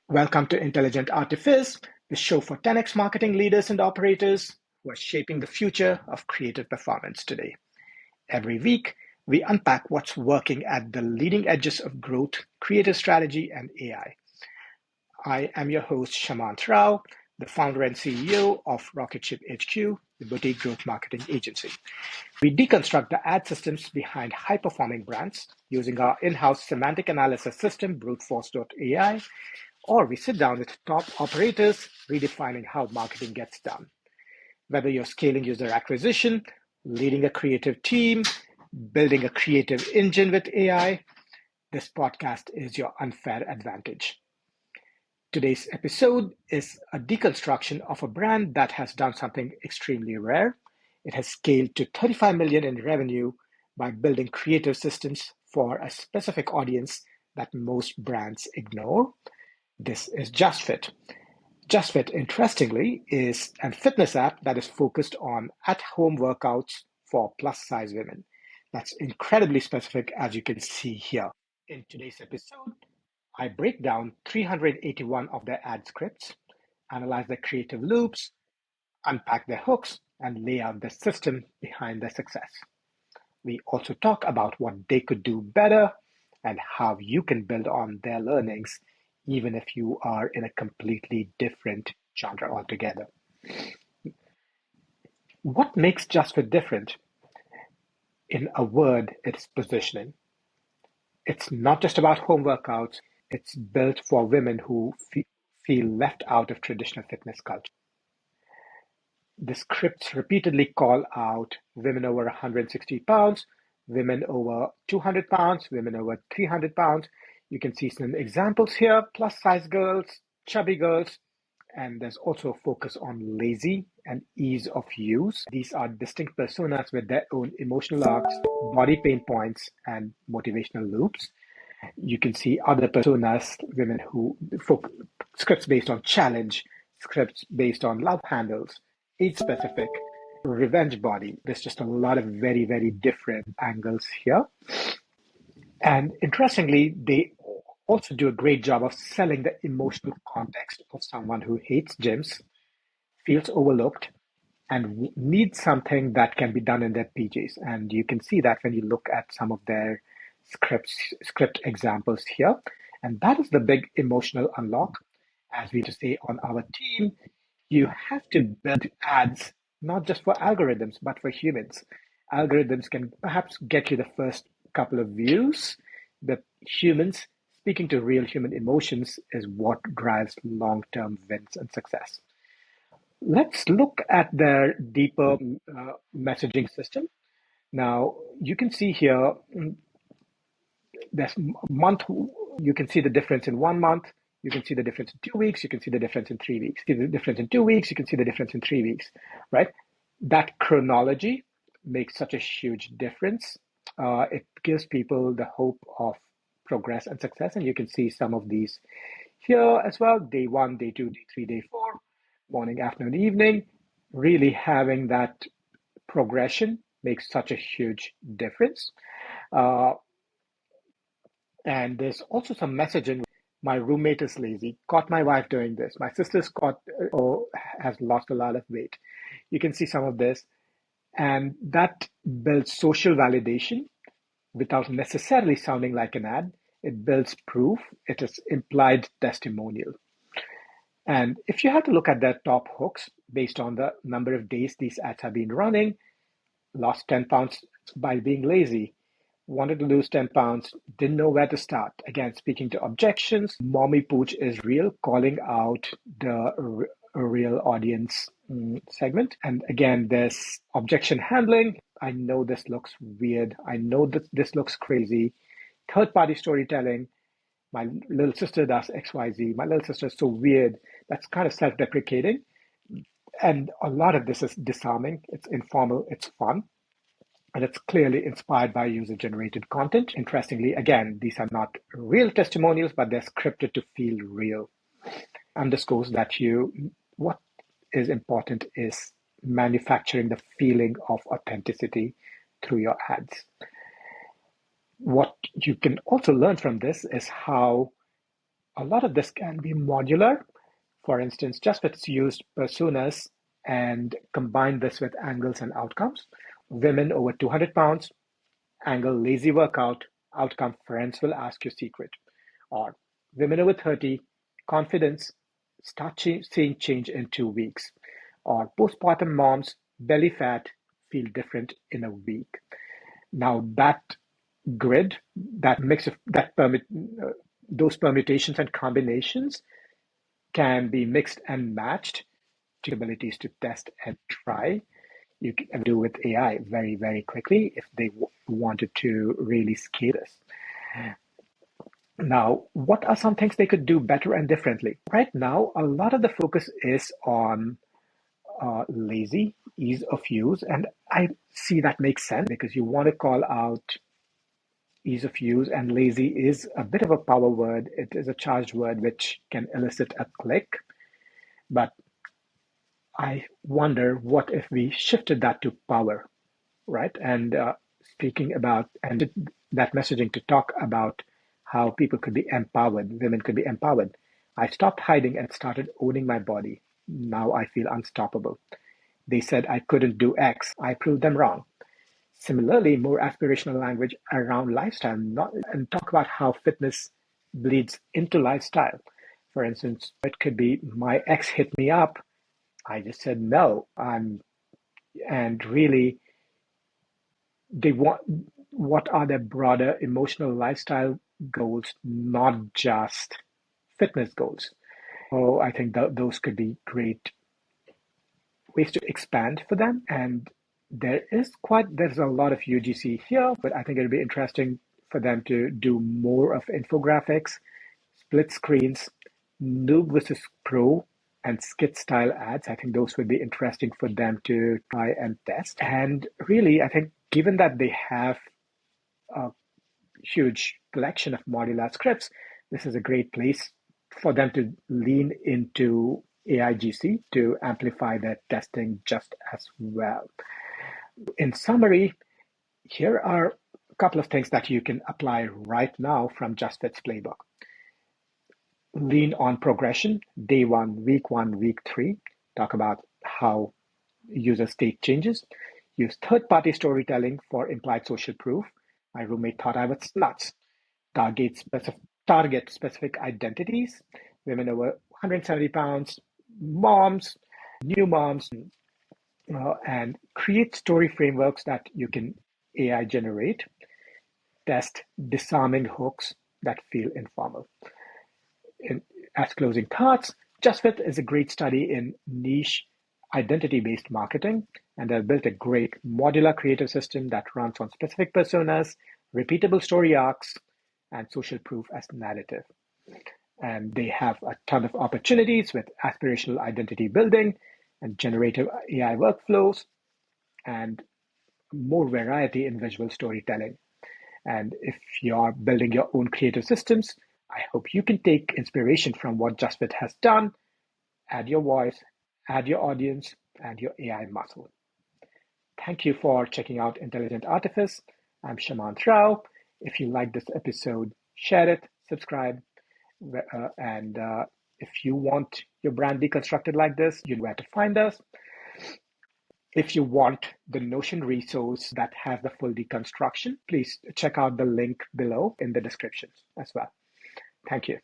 Welcome to Intelligent Artifice, the show for 10x marketing leaders and operators who are shaping the future of creative performance today. Every week, we unpack what's working at the leading edges of growth, creative strategy, and AI. I am your host, Shamant Rao, the founder and CEO of Rocketship HQ, the boutique growth marketing agency. We deconstruct the ad systems behind high-performing brands using our in-house semantic analysis system, bruteforce.ai, or we sit down with top operators redefining how marketing gets done. Whether you're scaling user acquisition, leading a creative team, building a creative engine with AI, this podcast is your unfair advantage. Today's episode is a deconstruction of a brand that has done something extremely rare. It has scaled to 35 million in revenue by building creative systems for a specific audience that most brands ignore. This is JustFit. JustFit, interestingly, is a fitness app that is focused on at-home workouts for plus-size women. That's incredibly specific, as you can see here. In today's episode, I break down 381 of their ad scripts, analyze their creative loops, unpack their hooks, and lay out the system behind their success. We also talk about what they could do better and how you can build on their learnings, even if you are in a completely different genre altogether. What makes JustFit different? In a word, it's positioning. It's not just about home workouts, it's built for women who feel left out of traditional fitness culture. The scripts repeatedly call out women over 160 pounds, women over 200 pounds, women over 300 pounds. You can see some examples here, plus size girls, chubby girls, and there's also a focus on lazy and ease of use. These are distinct personas with their own emotional arcs, body pain points, and motivational loops. You can see other personas, women who scripts based on challenge, scripts based on love handles, age specific, revenge body. There's just a lot of very, very different angles here. And interestingly, they also do a great job of selling the emotional context of someone who hates gyms, feels overlooked, and needs something that can be done in their PJs. And you can see that when you look at some of their script examples here. And that is the big emotional unlock. As we just say on our team, you have to build ads not just for algorithms, but for humans. Algorithms can perhaps get you the first couple of views, but humans speaking to real human emotions is what drives long-term wins and success. Let's look at their deeper messaging system. Now, you can see here, there's month, you can see the difference in 1 month, you can see the difference in 2 weeks, you can see the difference in 3 weeks. See the difference in 2 weeks, you can see the difference in 3 weeks, right? That chronology makes such a huge difference. It gives people the hope of progress and success, and you can see some of these here as well. Day 1, day 2, day 3, day 4, morning, afternoon, evening. Really having that progression makes such a huge difference. And there's also some messaging. My roommate is lazy, caught my wife doing this. My sister's caught or has lost a lot of weight. You can see some of this. And that builds social validation without necessarily sounding like an ad. It builds proof. It is implied testimonial. And if you have to look at their top hooks based on the number of days these ads have been running, lost 10 pounds by being lazy, wanted to lose 10 pounds, didn't know where to start. Again, speaking to objections, mommy pooch is real, calling out the real audience segment. And again, there's objection handling. I know this looks weird. I know that this looks crazy. Third party storytelling. My little sister does XYZ. My little sister is so weird. That's kind of self deprecating. And a lot of this is disarming. It's informal. It's fun. And it's clearly inspired by user-generated content. Interestingly, again, these are not real testimonials, but they're scripted to feel real. Underscores that what is important is manufacturing the feeling of authenticity through your ads. What you can also learn from this is how A lot of this can be modular. For instance, JustFit's used personas and combined this with angles and outcomes. Women over 200 pounds, angle lazy workout, outcome friends will ask you secret. Or women over 30, confidence, seeing change in 2 weeks. Or postpartum moms, belly fat, feel different in a week. Now that grid, that mix of those permutations and combinations can be mixed and matched to abilities to test and try. You can do with AI very, very quickly if they wanted to really scale this. Now, what are some things they could do better and differently? Right now, a lot of the focus is on lazy, ease of use, and I see that makes sense because you want to call out ease of use, and lazy is a bit of a power word. It is a charged word which can elicit a click, but I wonder what if we shifted that to power, right? And speaking about and that messaging to talk about how people could be empowered, women could be empowered. I stopped hiding and started owning my body. Now I feel unstoppable. They said I couldn't do X. I proved them wrong. Similarly, more aspirational language around lifestyle, and talk about how fitness bleeds into lifestyle. For instance, it could be my ex hit me up. I just said no. And really, they want what are their broader emotional lifestyle goals, not just fitness goals. Oh, I think those could be great ways to expand for them. And there's a lot of UGC here, but I think it'd be interesting for them to do more of infographics, split screens, noob versus pro, and skit style ads. I think those would be interesting for them to try and test. And really, I think given that they have a huge collection of modular scripts, this is a great place for them to lean into AIGC to amplify their testing just as well. In summary, here are a couple of things that you can apply right now from JustFit's playbook. Lean on progression, day one, week three. Talk about how user state changes. Use third-party storytelling for implied social proof. My roommate thought I was nuts. Target specific identities, women over 170 pounds, moms, new moms, and create story frameworks that you can AI generate. Test disarming hooks that feel informal. As closing thoughts, JustFit is a great study in niche identity-based marketing, and they've built a great modular creative system that runs on specific personas, repeatable story arcs, and social proof as narrative. And they have a ton of opportunities with aspirational identity building and generative AI workflows and more variety in visual storytelling. And if you're building your own creative systems, I hope you can take inspiration from what JustFit has done, add your voice, add your audience, and your AI muscle. Thank you for checking out Intelligent Artifice. I'm Shamant Rao. If you like this episode, share it, subscribe, and if you want your brand deconstructed like this, you know where to find us. If you want the Notion resource that has the full deconstruction, please check out the link below in the description as well. Thank you.